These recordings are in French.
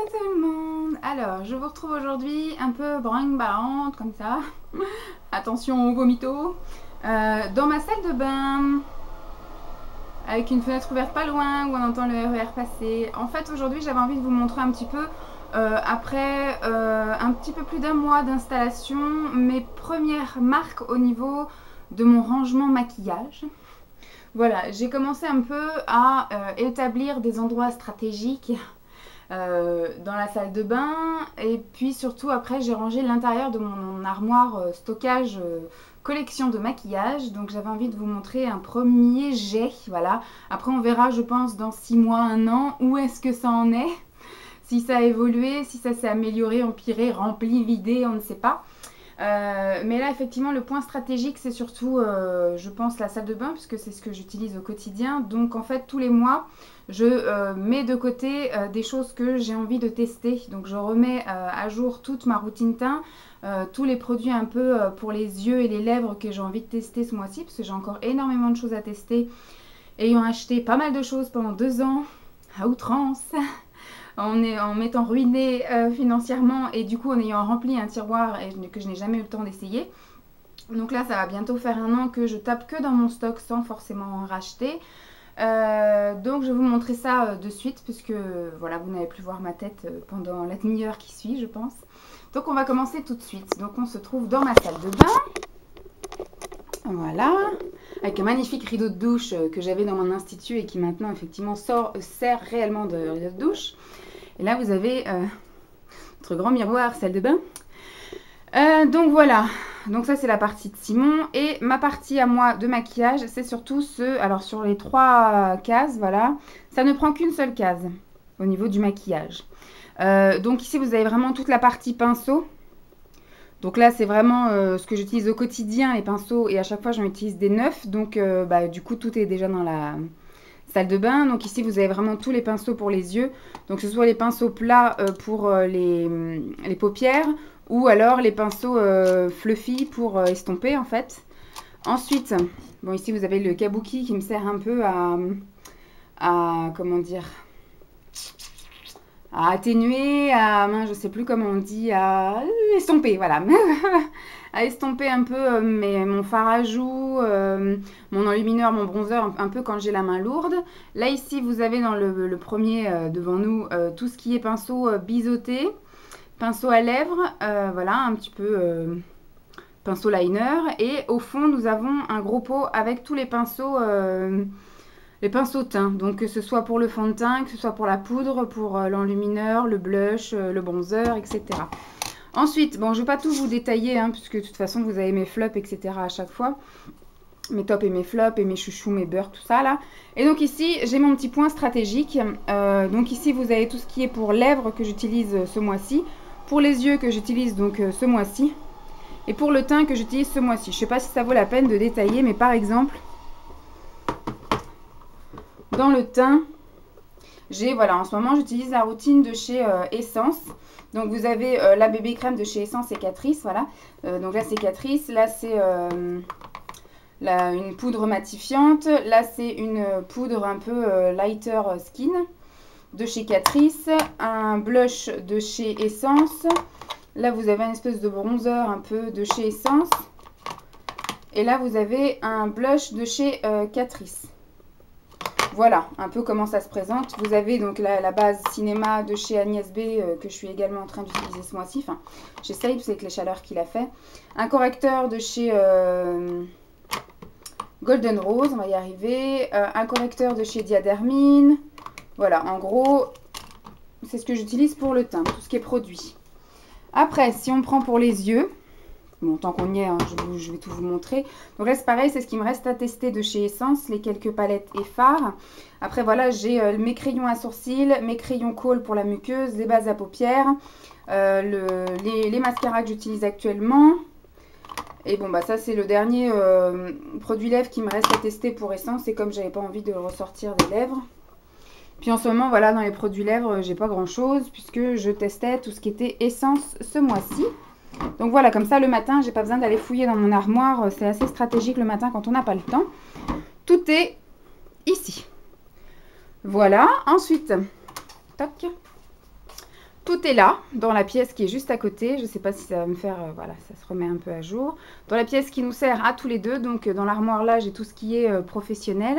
Coucou tout le monde. Alors, je vous retrouve aujourd'hui un peu brinque-ballante comme ça. Attention au vomito. Dans ma salle de bain, avec une fenêtre ouverte pas loin où on entend le RER passer. En fait, aujourd'hui, j'avais envie de vous montrer un petit peu, après un petit peu plus d'un mois d'installation, mes premières marques au niveau de mon rangement maquillage. Voilà, j'ai commencé un peu à établir des endroits stratégiques dans la salle de bain, et puis surtout après j'ai rangé l'intérieur de mon armoire stockage collection de maquillage. Donc j'avais envie de vous montrer un premier jet, voilà. Après on verra, je pense, dans 6 mois, 1 an, où est-ce que ça en est, si ça a évolué, si ça s'est amélioré, empiré, rempli, vidé, on ne sait pas. Mais là effectivement le point stratégique c'est surtout je pense la salle de bain, puisque c'est ce que j'utilise au quotidien. Donc en fait tous les mois je mets de côté des choses que j'ai envie de tester. Donc je remets à jour toute ma routine teint, tous les produits un peu pour les yeux et les lèvres que j'ai envie de tester ce mois-ci, parce que j'ai encore énormément de choses à tester, ayant acheté pas mal de choses pendant 2 ans à outrance. En m'étant ruinée financièrement, et du coup en ayant rempli un tiroir que je n'ai jamais eu le temps d'essayer. Donc là ça va bientôt faire 1 an que je tape que dans mon stock sans forcément en racheter. Donc je vais vous montrer ça de suite, puisque voilà, vous n'avez plus voir ma tête pendant la demi-heure qui suit, je pense. Donc on va commencer tout de suite. Donc on se trouve dans ma salle de bain. Voilà, avec un magnifique rideau de douche que j'avais dans mon institut et qui maintenant effectivement sert réellement de rideau de douche. Et là vous avez notre grand miroir salle de bain. Donc voilà, donc ça c'est la partie de Simon, et ma partie à moi de maquillage c'est surtout alors sur les 3 cases, voilà, ça ne prend qu'une seule case au niveau du maquillage. Donc ici vous avez vraiment toute la partie pinceau. Donc là c'est vraiment ce que j'utilise au quotidien, les pinceaux, et à chaque fois j'en utilise des neufs. Donc du coup tout est déjà dans la salle de bain. Donc ici vous avez vraiment tous les pinceaux pour les yeux, donc que ce soit les pinceaux plats pour les paupières, ou alors les pinceaux fluffy pour estomper en fait. Ensuite, bon, ici vous avez le kabuki qui me sert un peu à comment dire, à atténuer, je sais plus comment on dit, à estomper, voilà. À estomper un peu mon fard à joues, mon enlumineur, mon bronzer, un peu quand j'ai la main lourde. Là ici vous avez dans le premier devant nous tout ce qui est pinceau biseauté, pinceau à lèvres, voilà, un petit peu pinceau liner. Et au fond nous avons un gros pot avec tous les pinceaux teints, donc que ce soit pour le fond de teint, que ce soit pour la poudre, pour l'enlumineur, le blush, le bronzer, etc. Ensuite, bon, je ne vais pas tout vous détailler, hein, puisque de toute façon, vous avez mes flops, etc. à chaque fois. Mes tops et mes flops, et mes chouchous, mes beurres, tout ça, là. Et donc ici, j'ai mon petit point stratégique. Donc ici, vous avez tout ce qui est pour lèvres que j'utilise ce mois-ci. Pour les yeux que j'utilise donc ce mois-ci. Et pour le teint que j'utilise ce mois-ci. Je ne sais pas si ça vaut la peine de détailler, mais par exemple, dans le teint, voilà, en ce moment, j'utilise la routine de chez Essence. Donc vous avez la bébé crème de chez Essence et Catrice, voilà. Donc là c'est Catrice, là c'est une poudre matifiante, là c'est une poudre un peu lighter skin de chez Catrice, un blush de chez Essence, là vous avez une espèce de bronzer un peu de chez Essence, et là vous avez un blush de chez Catrice. Voilà un peu comment ça se présente. Vous avez donc la base cinéma de chez Agnès B que je suis également en train d'utiliser ce mois-ci. Enfin, j'essaye, parce que avec les chaleurs qu'il a fait. Un correcteur de chez Golden Rose, on va y arriver. Un correcteur de chez Diadermine. Voilà, en gros, c'est ce que j'utilise pour le teint, tout ce qui est produit. Après, si on prend pour les yeux, bon, tant qu'on y est, hein, je vais tout vous montrer. Donc là, c'est pareil, c'est ce qui me reste à tester de chez Essence, les quelques palettes et fards. Après, voilà, j'ai mes crayons à sourcils, mes crayons kohl pour la muqueuse, les bases à paupières, les mascaras que j'utilise actuellement. Et bon, bah ça, c'est le dernier produit lèvres qui me reste à tester pour Essence. Et comme j'avais pas envie de ressortir des lèvres. Puis en ce moment, voilà, dans les produits lèvres, j'ai pas grand-chose, puisque je testais tout ce qui était Essence ce mois-ci. Donc voilà, comme ça le matin, j'ai pas besoin d'aller fouiller dans mon armoire. C'est assez stratégique le matin quand on n'a pas le temps. Tout est ici. Voilà, ensuite, toc. Tout est là, dans la pièce qui est juste à côté. Je ne sais pas si ça va me faire... voilà, ça se remet un peu à jour. Dans la pièce qui nous sert à tous les deux. Donc, dans l'armoire, là, j'ai tout ce qui est professionnel.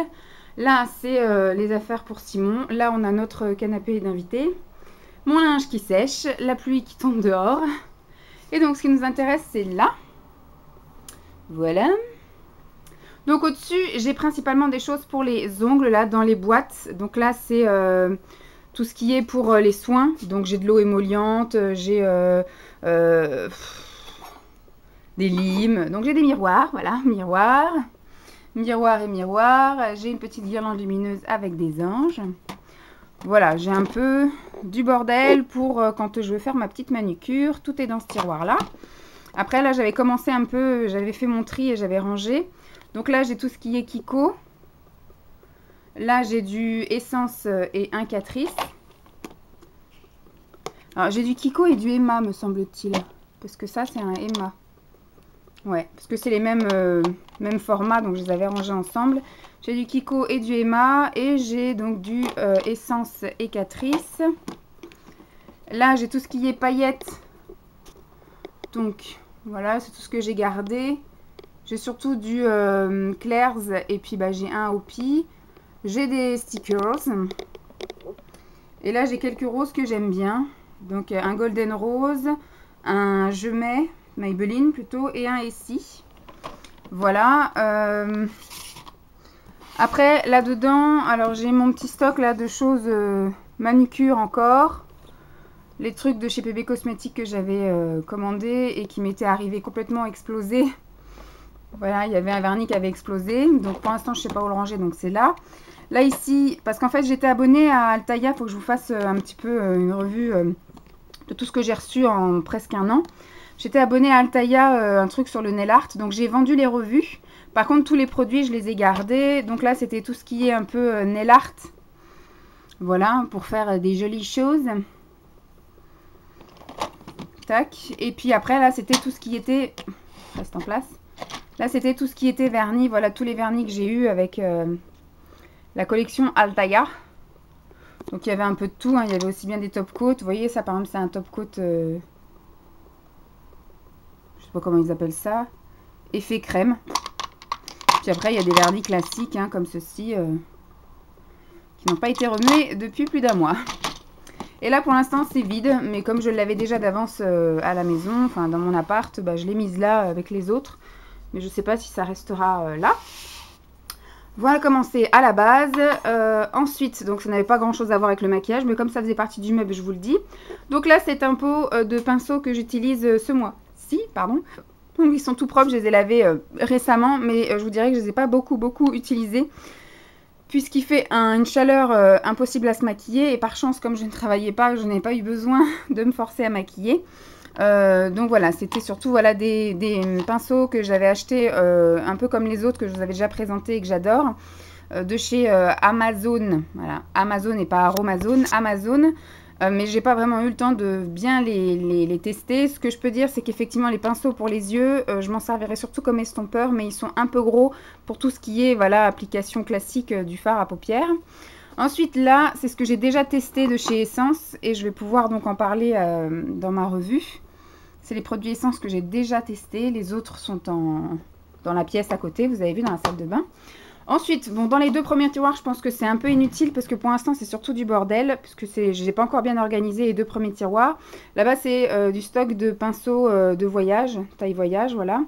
Là, c'est les affaires pour Simon. Là, on a notre canapé d'invité. Mon linge qui sèche. La pluie qui tombe dehors. Et donc, ce qui nous intéresse, c'est là. Voilà. Donc, au-dessus, j'ai principalement des choses pour les ongles, là, dans les boîtes. Donc là, c'est... tout ce qui est pour les soins, donc j'ai de l'eau émolliente, j'ai des limes, donc j'ai des miroirs, voilà, miroirs et miroirs, j'ai une petite guirlande lumineuse avec des anges. Voilà, j'ai un peu du bordel pour quand je veux faire ma petite manucure, tout est dans ce tiroir-là. Après là, j'avais commencé un peu, j'avais fait mon tri et j'avais rangé. Donc là, j'ai tout ce qui est Kiko. Là, j'ai du Essence et Incatrice. Alors, j'ai du Kiko et du Emma, me semble-t-il. Parce que ça, c'est un Emma. Ouais, parce que c'est les mêmes formats, donc je les avais rangés ensemble. J'ai du Kiko et du Emma. Et j'ai donc du Essence et Catrice. Là, j'ai tout ce qui est paillettes. Donc, voilà, c'est tout ce que j'ai gardé. J'ai surtout du Claire's et puis bah, j'ai un Hopi. J'ai des stickers. Et là, j'ai quelques roses que j'aime bien. Donc, un Golden Rose, un Je mets, Maybelline plutôt, et un Essie. Voilà. Après, là-dedans, alors j'ai mon petit stock là de choses manucure encore. Les trucs de chez PB Cosmétiques que j'avais commandés et qui m'étaient arrivés complètement explosés. Voilà, il y avait un vernis qui avait explosé. Donc, pour l'instant, je ne sais pas où le ranger, donc c'est là. Là, ici, parce qu'en fait, j'étais abonnée à Altaïa. Il faut que je vous fasse un petit peu une revue de tout ce que j'ai reçu en presque un an. J'étais abonnée à Altaïa, un truc sur le nail art. Donc, j'ai vendu les revues. Par contre, tous les produits, je les ai gardés. Donc là, c'était tout ce qui est un peu nail art. Voilà, pour faire des jolies choses. Tac. Et puis après, là, c'était tout ce qui était... Reste en place. Là, c'était tout ce qui était vernis. Voilà, tous les vernis que j'ai eu avec... la collection Altaïa. Donc il y avait un peu de tout, hein. Il y avait aussi bien des top coats. Vous voyez, ça par exemple c'est un top coat, je sais pas comment ils appellent ça, effet crème. Puis après il y a des vernis classiques, hein, comme ceci, qui n'ont pas été remués depuis plus d'un mois. Et là pour l'instant c'est vide, mais comme je l'avais déjà d'avance à la maison, enfin dans mon appart, bah, je l'ai mise là avec les autres. Mais je sais pas si ça restera là. Voilà comment c'est à la base. Ensuite, donc ça n'avait pas grand chose à voir avec le maquillage, mais comme ça faisait partie du meuble, je vous le dis. Donc là, c'est un pot de pinceaux que j'utilise ce mois-ci, pardon. Donc ils sont tout propres, je les ai lavés récemment, mais je vous dirais que je ne les ai pas beaucoup utilisés. Puisqu'il fait une chaleur impossible à se maquiller. Et par chance, comme je ne travaillais pas, je n'ai pas eu besoin de me forcer à maquiller. Donc voilà, c'était surtout voilà, des pinceaux que j'avais achetés un peu comme les autres que je vous avais déjà présentés et que j'adore, de chez Amazon. Voilà, Amazon et pas Aromazone, Amazon. Mais j'ai pas vraiment eu le temps de bien les tester. Ce que je peux dire, c'est qu'effectivement les pinceaux pour les yeux, je m'en servirai surtout comme estompeur, mais ils sont un peu gros pour tout ce qui est voilà, application classique du fard à paupières. Ensuite là, c'est ce que j'ai déjà testé de chez Essence et je vais pouvoir donc en parler dans ma revue. C'est les produits Essence que j'ai déjà testés. Les autres sont dans la pièce à côté, vous avez vu, dans la salle de bain. Ensuite, bon, dans les deux premiers tiroirs, je pense que c'est un peu inutile parce que pour l'instant, c'est surtout du bordel. Puisque je n'ai pas encore bien organisé les deux premiers tiroirs. Là-bas, c'est du stock de pinceaux de voyage, taille voyage, voilà.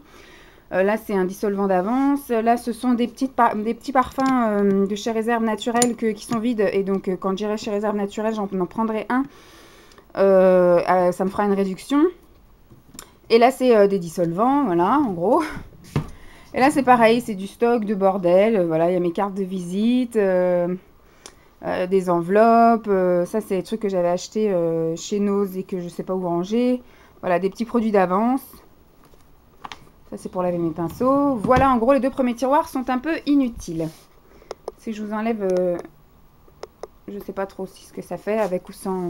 Là, c'est un dissolvant d'avance. Là, ce sont des petits parfums de chez Réserve Naturelle qui sont vides. Et donc, quand j'irai chez Réserve Naturelle, j'en prendrai un. Ça me fera une réduction. Et là, c'est des dissolvants, voilà, en gros. Et là, c'est pareil, c'est du stock de bordel. Voilà, il y a mes cartes de visite, des enveloppes. Ça, c'est des trucs que j'avais achetés chez Nose et que je ne sais pas où ranger. Voilà, des petits produits d'avance. Ça, c'est pour laver mes pinceaux. Voilà, en gros, les deux premiers tiroirs sont un peu inutiles. Si je vous enlève, je ne sais pas trop si ce que ça fait, avec ou sans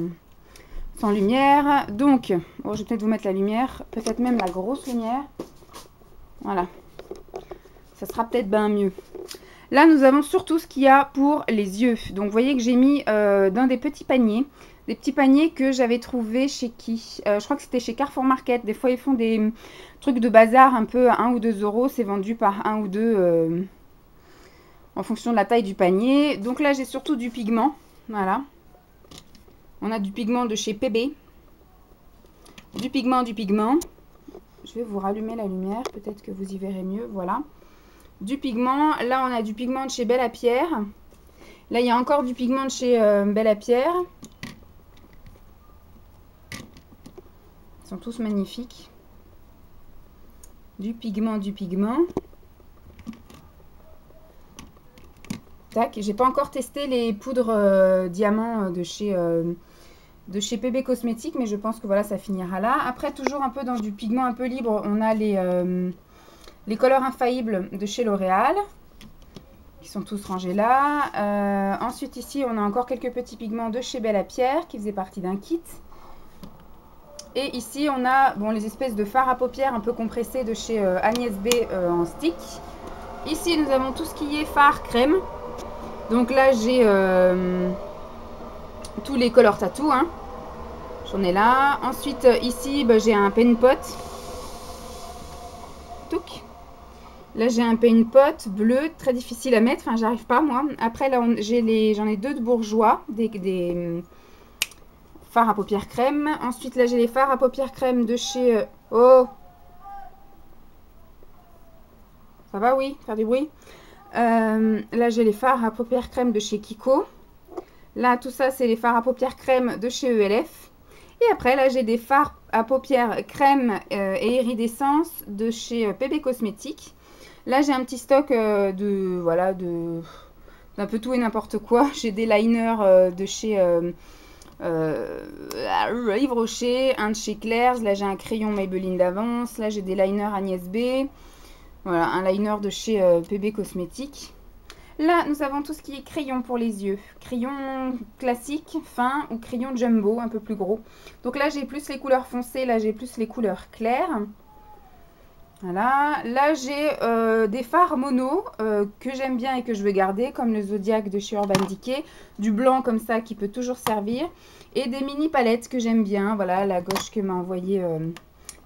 lumière. Donc, bon, je vais peut-être vous mettre la lumière, peut-être même la grosse lumière. Voilà. Ça sera peut-être bien mieux. Là, nous avons surtout ce qu'il y a pour les yeux. Donc, vous voyez que j'ai mis dans des petits paniers Des petits paniers que j'avais trouvé chez qui? Je crois que c'était chez Carrefour Market. Des fois, ils font des trucs de bazar un peu à 1 ou 2 euros. C'est vendu par 1 ou 2 en fonction de la taille du panier. Donc là, j'ai surtout du pigment. Voilà. On a du pigment de chez PB. Du pigment. Je vais vous rallumer la lumière. Peut-être que vous y verrez mieux. Voilà. Du pigment. Là, on a du pigment de chez Belle à Pierre. Là, il y a encore du pigment de chez Belle à Pierre. Ils sont tous magnifiques. Du pigment. Tac, j'ai pas encore testé les poudres diamants de chez PB Cosmétiques, mais je pense que voilà, ça finira là. Après, toujours un peu dans du pigment un peu libre, on a les Colors Infaillibles de chez L'Oréal, qui sont tous rangés là. Ensuite, ici, on a encore quelques petits pigments de chez Belle à Pierre, qui faisaient partie d'un kit. Et ici, on a bon, les espèces de fards à paupières un peu compressés de chez Agnès B en stick. Ici, nous avons tout ce qui est fard crème. Donc là, j'ai tous les Color Tattoo. Hein. J'en ai là. Ensuite, ici, bah, j'ai un pen pot. Touc. Là, j'ai un pen pot bleu, très difficile à mettre. Enfin, j'arrive pas, moi. Après, là, j'en ai deux de Bourjois, des fards à paupières crème. Ensuite, là, j'ai les fards à paupières crème de chez... Oh, ça va, oui, faire du bruit. Là, j'ai les fards à paupières crème de chez Kiko. Là, tout ça, c'est les fards à paupières crème de chez ELF. Et après, là, j'ai des fards à paupières crème et iridescence de chez PB Cosmétiques. Là, j'ai un petit stock d'un peu tout et n'importe quoi. J'ai des liners de chez Yves Rocher, un de chez Claire's. Là, j'ai un crayon Maybelline d'avance. Là, j'ai des liners Agnès B. Voilà, un liner de chez PB Cosmétiques. Là, nous avons tout ce qui est crayon pour les yeux. Crayon classique, fin ou crayon jumbo, un peu plus gros. Donc là, j'ai plus les couleurs foncées. Là, j'ai plus les couleurs claires. Voilà. Là, j'ai des fards mono que j'aime bien et que je veux garder, comme le Zodiac de chez Urban Decay. Du blanc comme ça qui peut toujours servir. Et des mini palettes que j'aime bien. Voilà, la gauche que m'a envoyé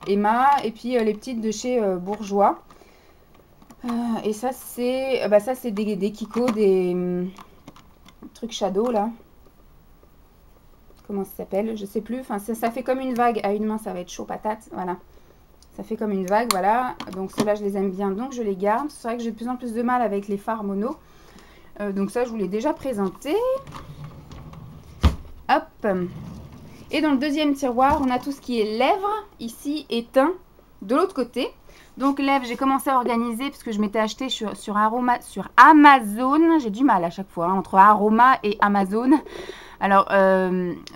Emma. Et puis les petites de chez Bourjois. Et ça, c'est des Kiko, des trucs shadow là. Comment ça s'appelle? Je sais plus. Enfin, ça fait comme une vague. À une main, ça va être chaud patate. Voilà. Ça fait comme une vague, voilà. Donc ceux-là, je les aime bien, donc je les garde. C'est vrai que j'ai de plus en plus de mal avec les fards mono. Donc ça, je vous l'ai déjà présenté. Hop. Et dans le deuxième tiroir, on a tout ce qui est lèvres, ici, et teint, de l'autre côté. Donc lèvres, j'ai commencé à organiser, parce que je m'étais acheté sur Amazon. J'ai du mal à chaque fois, hein, entre Aroma et Amazon. Alors,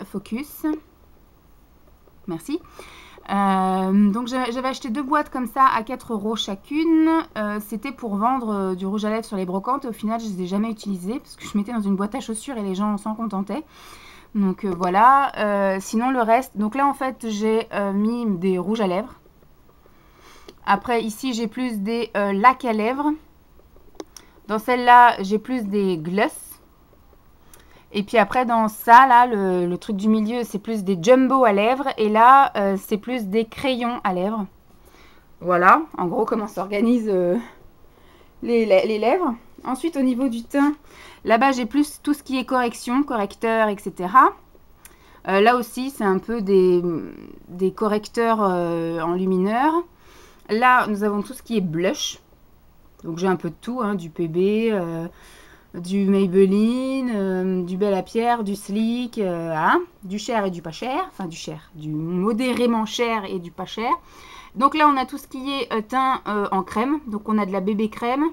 focus. Merci. Donc j'avais acheté 2 boîtes comme ça à 4 € chacune. C'était pour vendre du rouge à lèvres sur les brocantes. Au final, je ne les ai jamais utilisées parce que je mettais dans une boîte à chaussures et les gens s'en contentaient. Donc voilà. Sinon le reste. Donc là en fait j'ai mis des rouges à lèvres. Après ici j'ai plus des lacs à lèvres. Dans celle-là j'ai plus des gloss. Et puis après dans ça là, le truc du milieu c'est plus des jumbo à lèvres. Et là c'est plus des crayons à lèvres. Voilà en gros comment s'organisent les lèvres. Ensuite au niveau du teint, là-bas j'ai plus tout ce qui est correction, correcteur, etc. Là aussi c'est un peu des correcteurs en lumineur. Là nous avons tout ce qui est blush. Donc j'ai un peu de tout, hein, du PB... du Maybelline, du Belle à Pierre, du Sleek, hein, du cher et du pas cher, enfin du cher, du modérément cher et du pas cher. Donc là on a tout ce qui est teint en crème, donc on a de la bébé crème.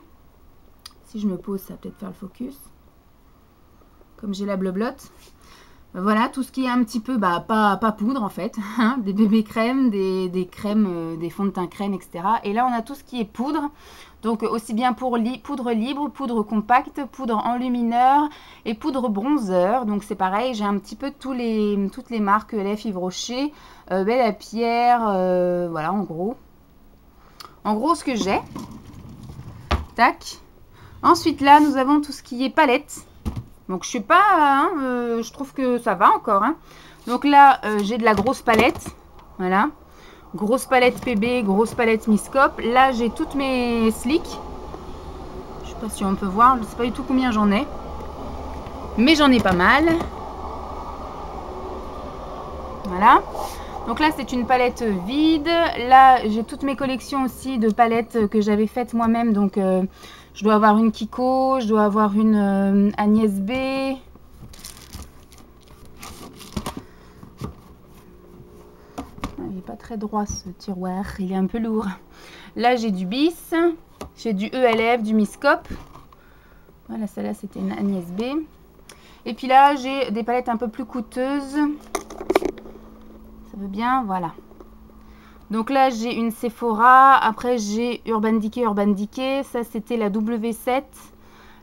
Si je me pose ça va peut-être faire le focus, comme j'ai la bleu-blotte. Voilà, tout ce qui est un petit peu, pas poudre en fait, hein, des bébés crèmes, des crèmes, des fonds de teint crème, etc. Et là on a tout ce qui est poudre. Donc aussi bien pour poudre libre, poudre compacte, poudre enlumineur et poudre bronzer. Donc c'est pareil, j'ai un petit peu toutes les marques ELF, Yves Rocher, Belle à Pierre, voilà en gros. En gros ce que j'ai. Tac. Ensuite là nous avons tout ce qui est palette. Donc je suis pas, hein, je trouve que ça va encore. Hein. Donc là, j'ai de la grosse palette. Voilà. Grosse palette PB, grosse palette Miscope. Là, j'ai toutes mes slicks. Je sais pas si on peut voir, je sais pas du tout combien j'en ai. Mais j'en ai pas mal. Voilà. Donc là, c'est une palette vide. Là, j'ai toutes mes collections aussi de palettes que j'avais faites moi-même. Donc, je dois avoir une Kiko, je dois avoir une Agnès B. Il n'est pas très droit ce tiroir, il est un peu lourd. Là, j'ai du Bis, j'ai du ELF, du Miscope. Voilà, celle-là, c'était une Agnès B. Et puis là, j'ai des palettes un peu plus coûteuses. Ça veut bien, voilà. Donc là, j'ai une Sephora. Après, j'ai Urban Decay. Ça, c'était la W7.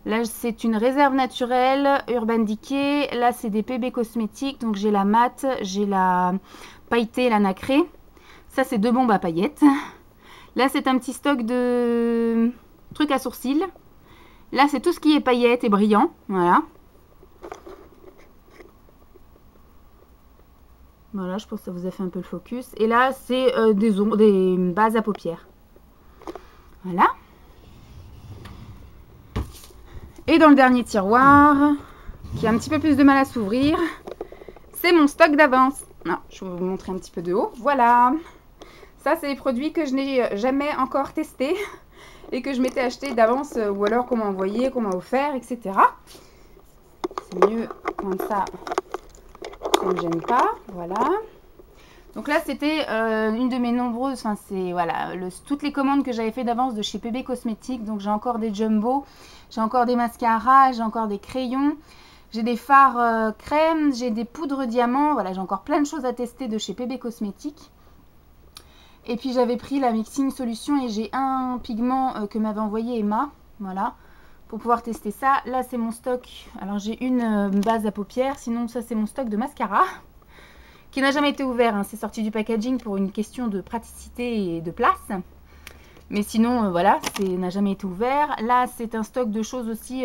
Là, c'est une réserve naturelle Urban Decay. Là, c'est des PB cosmétiques. Donc, j'ai la mat, j'ai la pailletée, la nacrée. Ça, c'est deux bombes à paillettes. Là, c'est un petit stock de trucs à sourcils. Là, c'est tout ce qui est paillettes et brillant. Voilà. Voilà, je pense que ça vous a fait un peu le focus. Et là, c'est des bases à paupières. Voilà. Et dans le dernier tiroir, qui a un petit peu plus de mal à s'ouvrir, c'est mon stock d'avance. Non, je vais vous montrer un petit peu de haut. Voilà. Ça, c'est les produits que je n'ai jamais encore testés et que je m'étais acheté d'avance ou alors qu'on m'a envoyé, qu'on m'a offert, etc. C'est mieux comme ça ne me gêne pas, voilà. Donc là, c'était une de mes nombreuses, enfin c'est voilà, toutes les commandes que j'avais fait d'avance de chez PB Cosmétiques. Donc j'ai encore des jumbo, j'ai encore des mascaras, j'ai encore des crayons, j'ai des fards crème, j'ai des poudres diamants. Voilà, j'ai encore plein de choses à tester de chez PB Cosmétiques. Et puis j'avais pris la Mixing Solution et j'ai un pigment que m'avait envoyé Emma, voilà, pour pouvoir tester ça. Là, c'est mon stock. Alors, j'ai une base à paupières. Sinon, ça, c'est mon stock de mascara qui n'a jamais été ouvert. Hein. C'est sorti du packaging pour une question de praticité et de place. Mais sinon, voilà, ça n'a jamais été ouvert. Là, c'est un stock de choses aussi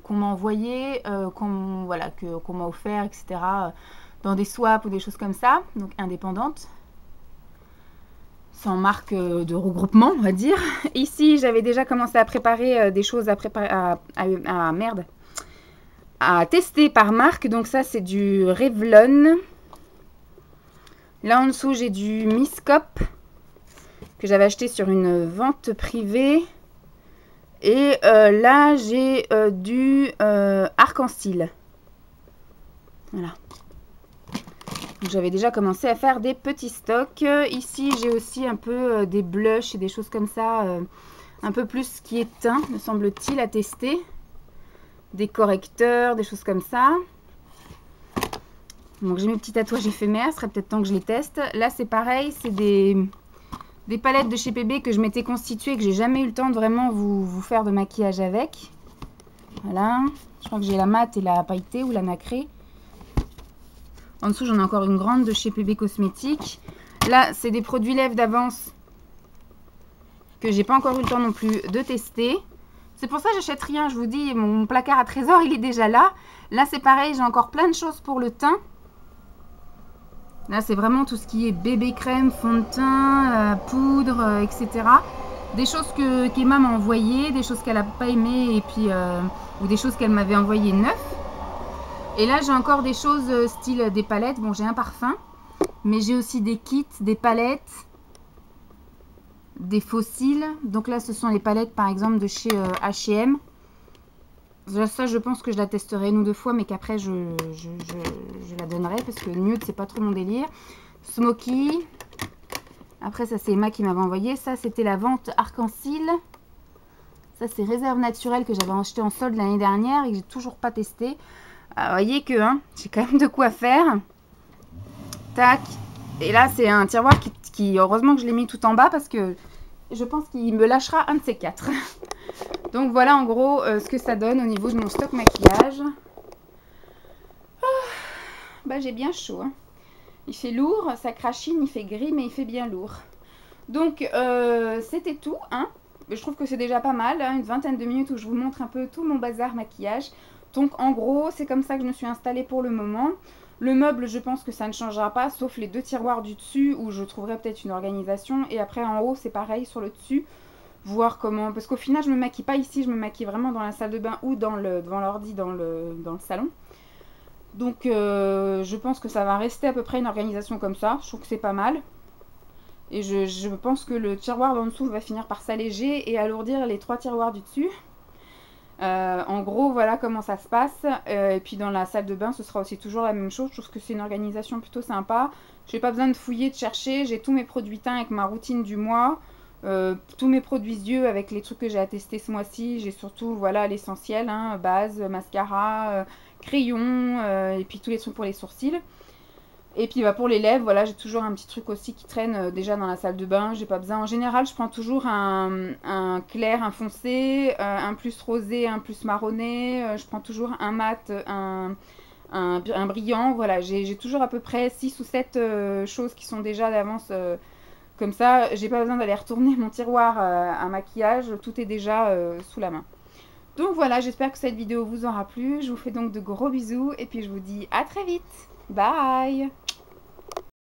qu'on m'a envoyé, qu'on m'a offert, etc. Dans des swaps ou des choses comme ça. Donc, indépendantes. Sans marque de regroupement, on va dire. Ici, j'avais déjà commencé à préparer des choses à tester par marque. Donc ça, c'est du Revlon. Là en dessous, j'ai du Miscope que j'avais acheté sur une vente privée. Et là, j'ai du Arc-en-Ciel. Voilà. J'avais déjà commencé à faire des petits stocks. Ici, j'ai aussi un peu des blushs et des choses comme ça. Un peu plus qui est teint, me semble-t-il, à tester. Des correcteurs, des choses comme ça. Donc, j'ai mes petits tatouages éphémères. Ce serait peut-être temps que je les teste. Là, c'est pareil. C'est des palettes de chez PB que je m'étais constituées, que j'ai jamais eu le temps de vraiment vous faire de maquillage avec. Voilà. Je crois que j'ai la mat et la pailletée ou la nacrée. En dessous, j'en ai encore une grande de chez PB Cosmétiques. Là, c'est des produits lèvres d'avance que j'ai pas encore eu le temps non plus de tester. C'est pour ça que j'achète rien. Je vous dis, mon placard à trésor, il est déjà là. Là, c'est pareil, j'ai encore plein de choses pour le teint. Là, c'est vraiment tout ce qui est bébé crème, fond de teint, poudre, etc. Des choses qu'Emma m'a envoyées, des choses qu'elle n'a pas aimées, et puis, ou des choses qu'elle m'avait envoyées neuves. Et là, j'ai encore des choses style des palettes. Bon, j'ai un parfum, mais j'ai aussi des kits, des palettes, des fossiles. Donc là, ce sont les palettes, par exemple, de chez H&M. Ça, je pense que je la testerai une ou deux fois, mais qu'après, je la donnerai, parce que nude, c'est pas trop mon délire. Smoky. Après, ça, c'est Emma qui m'avait envoyé. Ça, c'était la vente Arc-en-Ciel. Ça, c'est réserve naturelle que j'avais acheté en solde l'année dernière et que j'ai toujours pas testé. Vous voyez que hein, j'ai quand même de quoi faire. Tac. Et là, c'est un tiroir qui heureusement que je l'ai mis tout en bas parce que je pense qu'il me lâchera un de ces quatre. Donc voilà en gros ce que ça donne au niveau de mon stock maquillage. Bah, j'ai bien chaud. Hein. Il fait lourd, ça crachine, il fait gris, mais il fait bien lourd. Donc c'était tout. Hein. Je trouve que c'est déjà pas mal. Hein, une vingtaine de minutes où je vous montre un peu tout mon bazar maquillage. Donc en gros, c'est comme ça que je me suis installée pour le moment. Le meuble, je pense que ça ne changera pas, sauf les 2 tiroirs du dessus où je trouverai peut-être une organisation. Et après en haut, c'est pareil sur le dessus. Voir comment... Parce qu'au final, je me maquille pas ici, je me maquille vraiment dans la salle de bain ou devant l'ordi dans le salon. Donc je pense que ça va rester à peu près une organisation comme ça. Je trouve que c'est pas mal. Et je pense que le tiroir d'en dessous va finir par s'alléger et alourdir les 3 tiroirs du dessus. En gros, voilà comment ça se passe. Et puis dans la salle de bain, ce sera aussi toujours la même chose. Je trouve que c'est une organisation plutôt sympa. J'ai pas besoin de fouiller, de chercher. J'ai tous mes produits teints avec ma routine du mois. Tous mes produits yeux avec les trucs que j'ai à tester ce mois-ci. J'ai surtout voilà l'essentiel, hein, base, mascara, crayon, et puis tous les trucs pour les sourcils. Et puis bah, pour les lèvres, voilà, j'ai toujours un petit truc aussi qui traîne déjà dans la salle de bain. J'ai pas besoin. En général, je prends toujours un clair, un foncé, un plus rosé, un plus marronné. Je prends toujours un mat, un brillant. Voilà, j'ai toujours à peu près 6 ou 7 choses qui sont déjà d'avance. Comme ça, j'ai pas besoin d'aller retourner mon tiroir à maquillage. Tout est déjà sous la main. Donc voilà, j'espère que cette vidéo vous aura plu. Je vous fais donc de gros bisous et puis je vous dis à très vite. Bye!